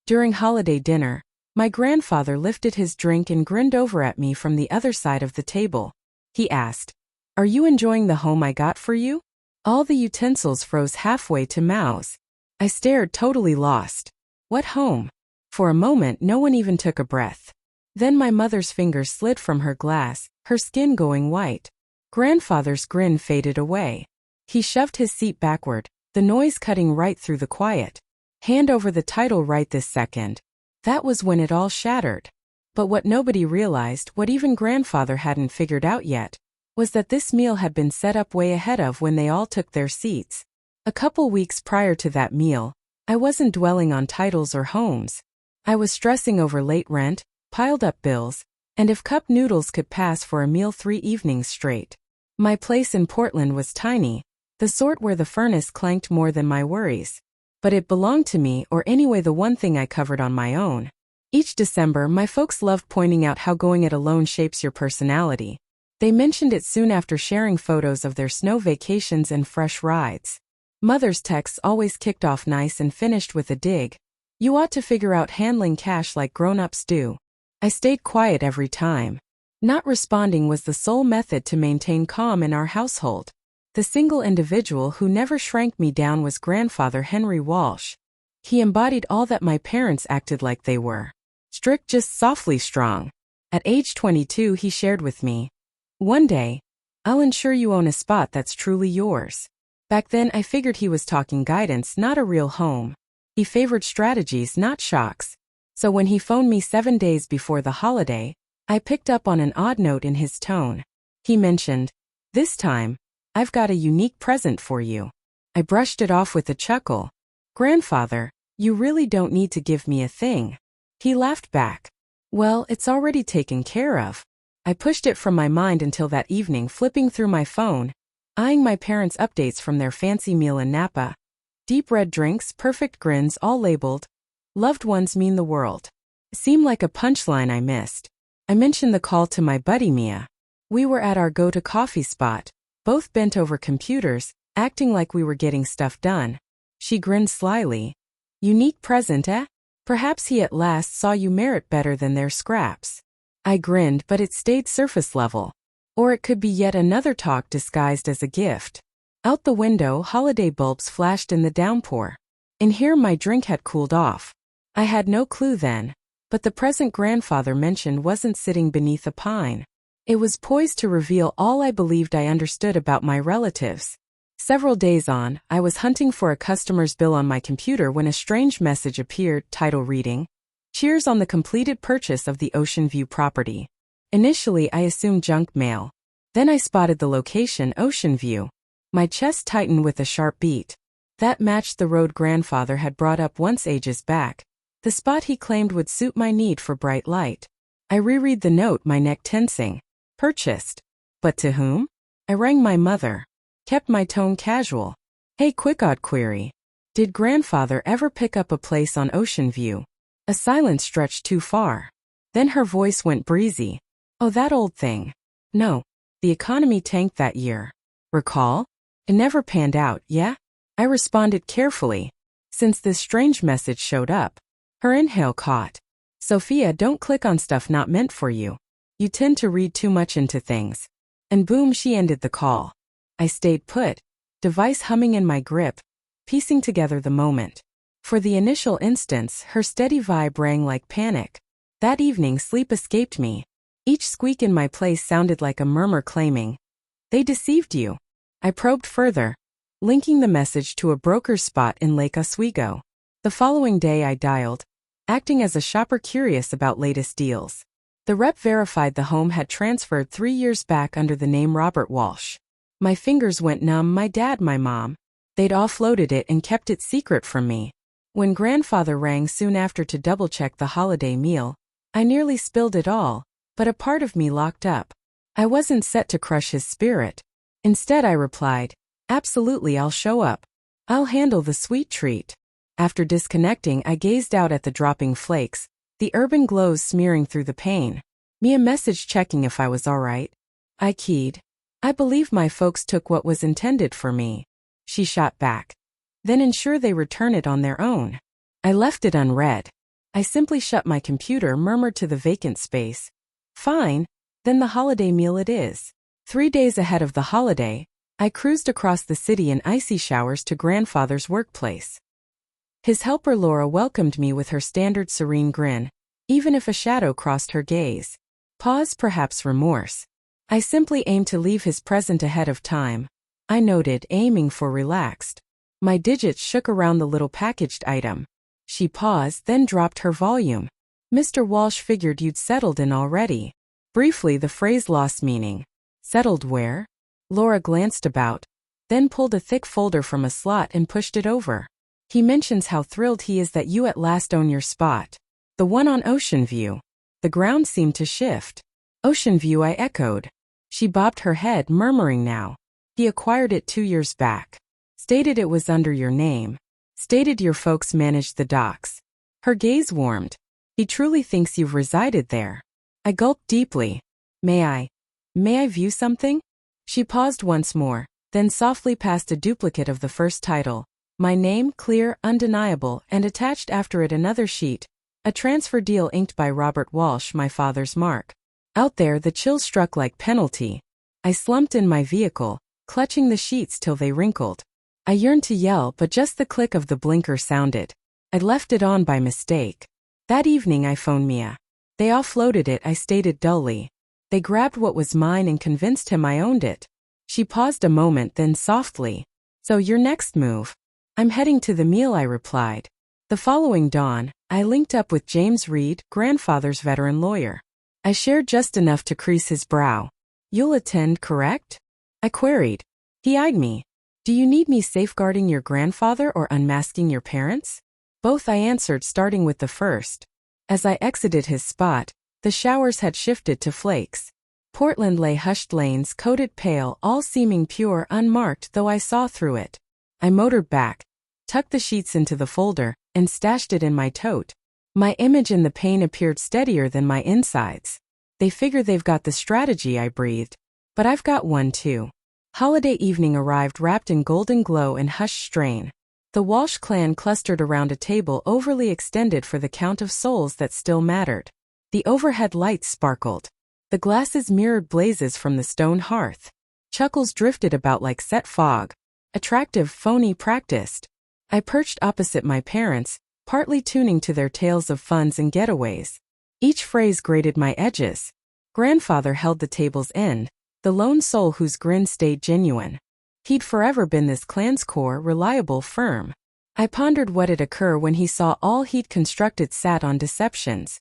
During holiday dinner, my grandfather lifted his drink and grinned over at me from the other side of the table. He asked, "Are you enjoying the home I got for you?" All the utensils froze halfway to mouths. I stared, totally lost. What home? For a moment, no one even took a breath. Then my mother's fingers slid from her glass, her skin going white. Grandfather's grin faded away. He shoved his seat backward, the noise cutting right through the quiet. "Hand over the title right this second." That was when it all shattered. But what nobody realized, what even grandfather hadn't figured out yet, was that this meal had been set up way ahead of when they all took their seats. A couple weeks prior to that meal, I wasn't dwelling on titles or homes. I was stressing over late rent, piled up bills, and if cup noodles could pass for a meal 3 evenings straight. My place in Portland was tiny, the sort where the furnace clanked more than my worries. But it belonged to me, or anyway the one thing I covered on my own. Each December, my folks loved pointing out how going it alone shapes your personality. They mentioned it soon after sharing photos of their snow vacations and fresh rides. Mother's texts always kicked off nice and finished with a dig. "You ought to figure out handling cash like grown-ups do." I stayed quiet every time. Not responding was the sole method to maintain calm in our household. The single individual who never shrank me down was Grandfather Henry Walsh. He embodied all that my parents acted like they were. Strict, just softly strong. At age 22, he shared with me, "One day, I'll ensure you own a spot that's truly yours." Back then, I figured he was talking guidance, not a real home. He favored strategies, not shocks. So when he phoned me 7 days before the holiday, I picked up on an odd note in his tone. He mentioned, "This time, I've got a unique present for you." I brushed it off with a chuckle. "Grandfather, you really don't need to give me a thing." He laughed back. "Well, it's already taken care of." I pushed it from my mind until that evening, flipping through my phone, eyeing my parents' updates from their fancy meal in Napa. Deep red drinks, perfect grins, all labeled, "Loved ones mean the world." Seemed like a punchline I missed. I mentioned the call to my buddy Mia. We were at our go-to-coffee spot, both bent over computers, acting like we were getting stuff done. She grinned slyly. "Unique present, eh? Perhaps he at last saw you merit better than their scraps." I grinned, but it stayed surface level. Or it could be yet another talk disguised as a gift. Out the window, holiday bulbs flashed in the downpour. In here, my drink had cooled off. I had no clue then, but the present grandfather mentioned wasn't sitting beneath a pine. It was poised to reveal all I believed I understood about my relatives. Several days on, I was hunting for a customer's bill on my computer when a strange message appeared, title reading, "Cheers on the completed purchase of the Ocean View property." Initially, I assumed junk mail. Then I spotted the location, Ocean View. My chest tightened with a sharp beat. That matched the road grandfather had brought up once ages back, the spot he claimed would suit my need for bright light. I reread the note, my neck tensing. Purchased. But to whom? I rang my mother. Kept my tone casual. "Hey, quick odd query. Did grandfather ever pick up a place on Ocean View?" A silence stretched too far. Then her voice went breezy. "Oh, that old thing. No. The economy tanked that year. Recall? It never panned out, yeah?" I responded carefully, since this strange message showed up. Her inhale caught. "Sophia, don't click on stuff not meant for you. You tend to read too much into things." And boom, she ended the call. I stayed put, device humming in my grip, piecing together the moment. For the initial instance, her steady vibe rang like panic. That evening, sleep escaped me. Each squeak in my place sounded like a murmur claiming, "They deceived you." I probed further, linking the message to a broker's spot in Lake Oswego. The following day I dialed, acting as a shopper curious about latest deals. The rep verified the home had transferred 3 years back under the name Robert Walsh. My fingers went numb. My dad, my mom, they'd offloaded it and kept it secret from me. When grandfather rang soon after to double-check the holiday meal, I nearly spilled it all, but a part of me locked up. I wasn't set to crush his spirit. Instead, I replied, "Absolutely, I'll show up. I'll handle the sweet treat." After disconnecting, I gazed out at the dropping flakes, the urban glows smearing through the pane. Me a message checking if I was all right. I keyed. "I believe my folks took what was intended for me." She shot back. "Then ensure they return it on their own." I left it unread. I simply shut my computer, murmured to the vacant space. Fine, then the holiday meal it is. 3 days ahead of the holiday, I cruised across the city in icy showers to grandfather's workplace. His helper Laura welcomed me with her standard serene grin, even if a shadow crossed her gaze. Pause, perhaps remorse. I simply aimed to leave his present ahead of time, I noted, aiming for relaxed. My digits shook around the little packaged item. She paused, then dropped her volume. Mr. Walsh, figured you'd settled in already. Briefly, the phrase lost meaning. Settled where? Laura glanced about, then pulled a thick folder from a slot and pushed it over. He mentions how thrilled he is that you at last own your spot. The one on Ocean View. The ground seemed to shift. Ocean View, I echoed. She bobbed her head, murmuring now. He acquired it 2 years back. Stated it was under your name. Stated your folks managed the docks. Her gaze warmed. He truly thinks you've resided there. I gulped deeply. May I view something? She paused once more, then softly passed a duplicate of the first title. My name, clear, undeniable, and attached after it another sheet. A transfer deal inked by Robert Walsh, my father's mark. Out there, the chill struck like penalty. I slumped in my vehicle, clutching the sheets till they wrinkled. I yearned to yell, but just the click of the blinker sounded. I'd left it on by mistake. That evening I phoned Mia. They offloaded it, I stated dully. They grabbed what was mine and convinced him I owned it. She paused a moment, then softly. So your next move? I'm heading to the meal, I replied. The following dawn, I linked up with James Reed, grandfather's veteran lawyer. I shared just enough to crease his brow. You'll attend, correct? I queried. He eyed me. Do you need me safeguarding your grandfather or unmasking your parents? Both, I answered, starting with the first. As I exited his spot, the showers had shifted to flakes. Portland lay hushed lanes, coated pale, all seeming pure, unmarked, though I saw through it. I motored back, tucked the sheets into the folder, and stashed it in my tote. My image in the pane appeared steadier than my insides. They figure they've got the strategy, I breathed. But I've got one too. Holiday evening arrived wrapped in golden glow and hushed strain. The Walsh clan clustered around a table overly extended for the count of souls that still mattered. The overhead lights sparkled. The glasses mirrored blazes from the stone hearth. Chuckles drifted about like set fog. Attractive, phony, practiced. I perched opposite my parents, partly tuning to their tales of funs and getaways. Each phrase grated my edges. Grandfather held the table's end, the lone soul whose grin stayed genuine. He'd forever been this clan's core, reliable, firm. I pondered what'd occur when he saw all he'd constructed sat on deceptions.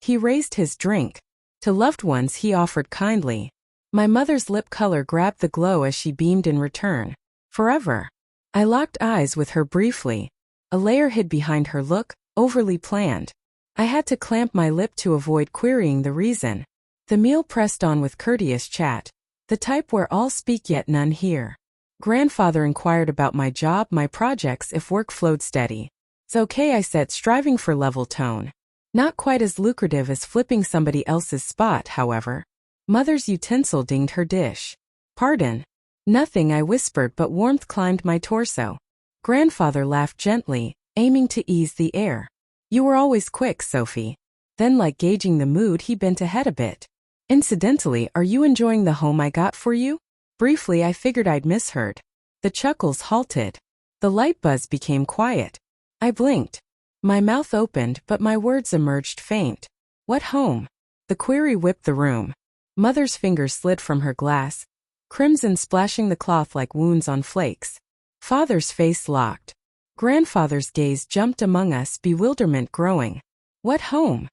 He raised his drink. To loved ones he offered kindly. My mother's lip color grabbed the glow as she beamed in return. Forever. I locked eyes with her briefly. A layer hid behind her look, overly planned. I had to clamp my lip to avoid querying the reason. The meal pressed on with courteous chat, the type where all speak yet none hear. Grandfather inquired about my job, my projects, if work flowed steady. It's okay, I said, striving for level tone. Not quite as lucrative as flipping somebody else's spot, however. Mother's utensil dinged her dish. Pardon. Nothing, I whispered, but warmth climbed my torso. Grandfather laughed gently, aiming to ease the air. You were always quick, Sophie. Then, like gauging the mood, he bent ahead a bit. Incidentally, are you enjoying the home I got for you? Briefly, I figured I'd misheard. The chuckles halted. The light buzz became quiet. I blinked. My mouth opened, but my words emerged faint. What home? The query whipped the room. Mother's fingers slid from her glass, crimson splashing the cloth like wounds on flakes. Father's face locked. Grandfather's gaze jumped among us, bewilderment growing. What home?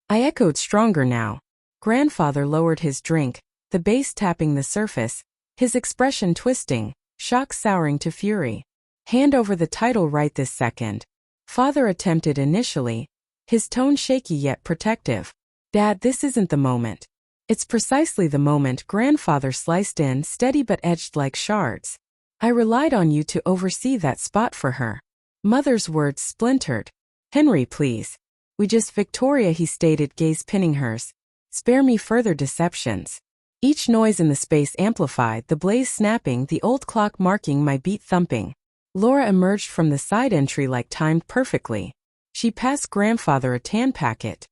I echoed stronger now. Grandfather lowered his drink, the base tapping the surface, his expression twisting, shock souring to fury. Hand over the title right this second. Father attempted initially, his tone shaky yet protective. Dad, this isn't the moment. It's precisely the moment. Grandfather sliced in, steady but edged like shards. I relied on you to oversee that spot for her. Mother's words splintered. Henry, please. We just Victoria, he stated, gaze pinning hers. Spare me further deceptions. Each noise in the space amplified, the blaze snapping, the old clock marking my beat thumping. Laura emerged from the side entry like timed perfectly. She passed grandfather a tan packet.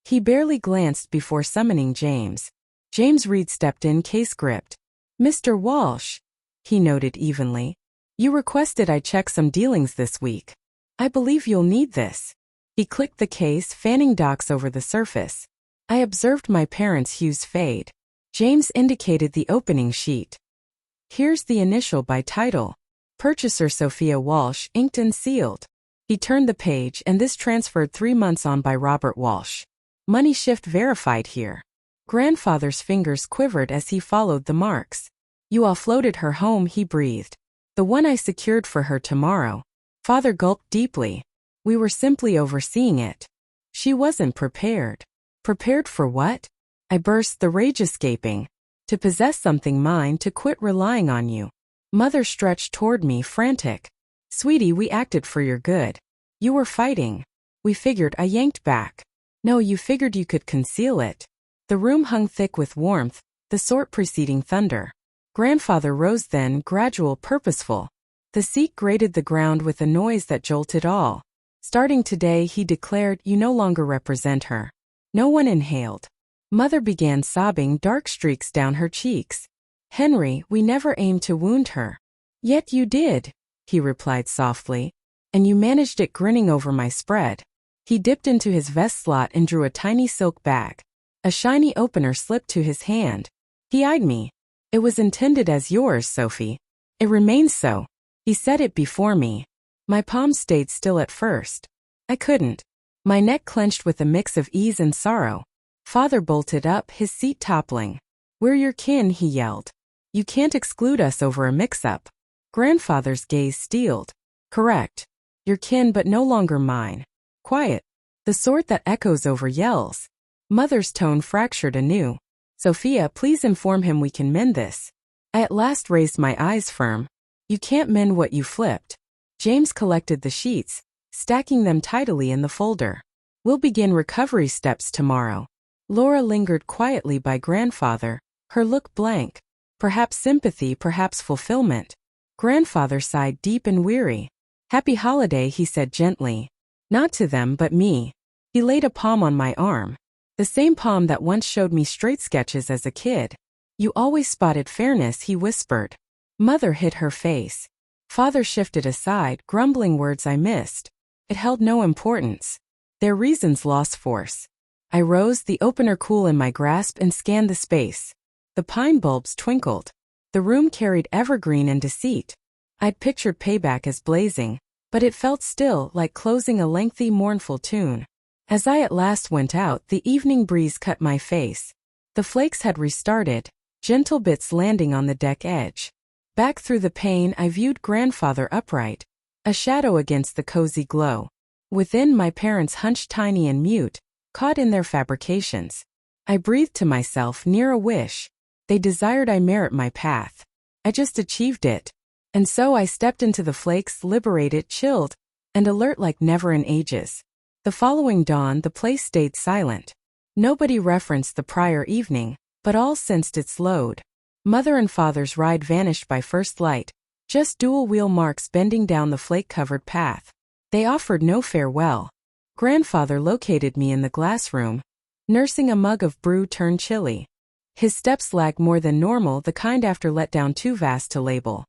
He barely glanced before summoning James. James Reed stepped in, case gripped. Mr. Walsh, he noted evenly. You requested I check some dealings this week. I believe you'll need this. He clicked the case, fanning docs over the surface. I observed my parents' hues fade. James indicated the opening sheet. Here's the initial by title. Purchaser Sophia Walsh, inked and sealed. He turned the page, and this transferred 3 months on by Robert Walsh. Money shift verified here. Grandfather's fingers quivered as he followed the marks. You offloaded her home, he breathed. The one I secured for her tomorrow. Father gulped deeply. We were simply overseeing it. She wasn't prepared. Prepared for what? I burst, the rage escaping. To possess something mine, to quit relying on you. Mother stretched toward me, frantic. Sweetie, we acted for your good. You were fighting. We figured, I yanked back. No, you figured you could conceal it. The room hung thick with warmth, the sort preceding thunder. Grandfather rose then, gradual, purposeful. The seat grated the ground with a noise that jolted all. Starting today, he declared, you no longer represent her. No one inhaled. Mother began sobbing, dark streaks down her cheeks. Henry, we never aimed to wound her. Yet you did, he replied softly. And you managed it, grinning over my spread. He dipped into his vest slot and drew a tiny silk bag. A shiny opener slipped to his hand. He eyed me. It was intended as yours, Sophie. It remains so. He set it before me. My palms stayed still at first. I couldn't. My neck clenched with a mix of ease and sorrow. Father bolted up, his seat toppling. We're your kin, he yelled. You can't exclude us over a mix-up. Grandfather's gaze steeled. Correct. Your kin, but no longer mine. Quiet. The sort that echoes over yells. Mother's tone fractured anew. Sophia, please inform him we can mend this. I at last raised my eyes firm. You can't mend what you flipped. James collected the sheets, stacking them tidily in the folder. We'll begin recovery steps tomorrow. Laura lingered quietly by grandfather, her look blank. Perhaps sympathy, perhaps fulfillment. Grandfather sighed deep and weary. Happy holiday, he said gently. Not to them, but me. He laid a palm on my arm. The same palm that once showed me straight sketches as a kid. You always spotted fairness, he whispered. Mother hid her face. Father shifted aside, grumbling words I missed. It held no importance. Their reasons lost force. I rose, the opener cool in my grasp, and scanned the space. The pine bulbs twinkled. The room carried evergreen and deceit. I'd pictured payback as blazing, but it felt still, like closing a lengthy, mournful tune. As I at last went out, the evening breeze cut my face. The flakes had restarted, gentle bits landing on the deck edge. Back through the pane, I viewed grandfather upright, a shadow against the cozy glow. Within, my parents hunched tiny and mute, caught in their fabrications. I breathed to myself, near a wish. They desired I merit my path. I just achieved it. And so I stepped into the flakes, liberated, chilled, and alert like never in ages. The following dawn, the place stayed silent. Nobody referenced the prior evening, but all sensed its load. Mother and father's ride vanished by first light, just dual wheel marks bending down the flake-covered path. They offered no farewell. Grandfather located me in the glass room, nursing a mug of brew turned chilly. His steps lagged more than normal, the kind after letdown too vast to label.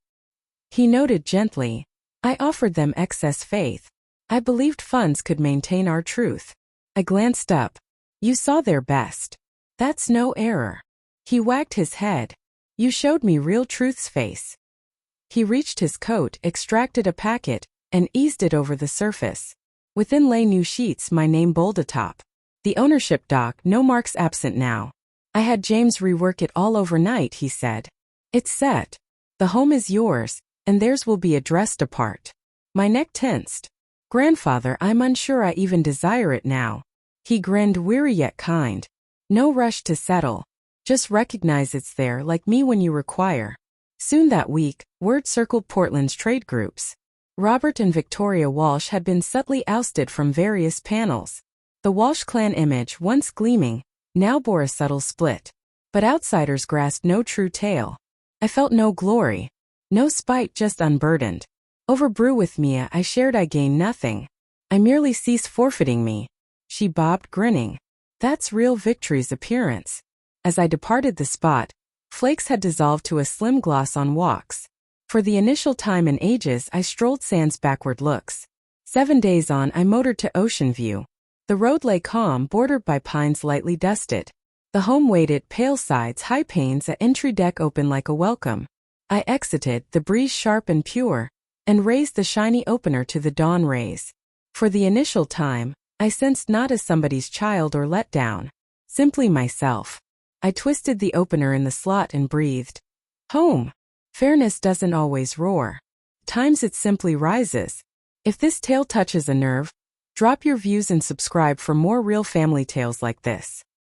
He noted gently, I offered them excess faith. I believed funds could maintain our truth. I glanced up. You saw their best. That's no error. He wagged his head. You showed me real truth's face. He reached his coat, extracted a packet, and eased it over the surface. Within lay new sheets, my name bold atop. The ownership doc, no marks absent now. I had James rework it all overnight, he said. It's set. The home is yours, and theirs will be addressed apart. My neck tensed. Grandfather, I'm unsure I even desire it now. He grinned, weary yet kind. No rush to settle. Just recognize it's there, like me when you require. Soon that week, word circled Portland's trade groups. Robert and Victoria Walsh had been subtly ousted from various panels. The Walsh clan image, once gleaming, now bore a subtle split. But outsiders grasped no true tale. I felt no glory. No spite, just unburdened. Over brew with Mia I shared, I gained nothing. I merely cease forfeiting me. She bobbed, grinning. That's real victory's appearance. As I departed the spot, flakes had dissolved to a slim gloss on walks. For the initial time in ages, I strolled sans backward looks. 7 days on, I motored to Ocean View. The road lay calm, bordered by pines lightly dusted. The home waited, pale sides, high panes at entry deck open like a welcome. I exited, the breeze sharp and pure, and raised the shiny opener to the dawn rays. For the initial time, I sensed not as somebody's child or let down, simply myself. I twisted the opener in the slot and breathed. Home. Fairness doesn't always roar. Times it simply rises. If this tale touches a nerve, drop your views and subscribe for more real family tales like this.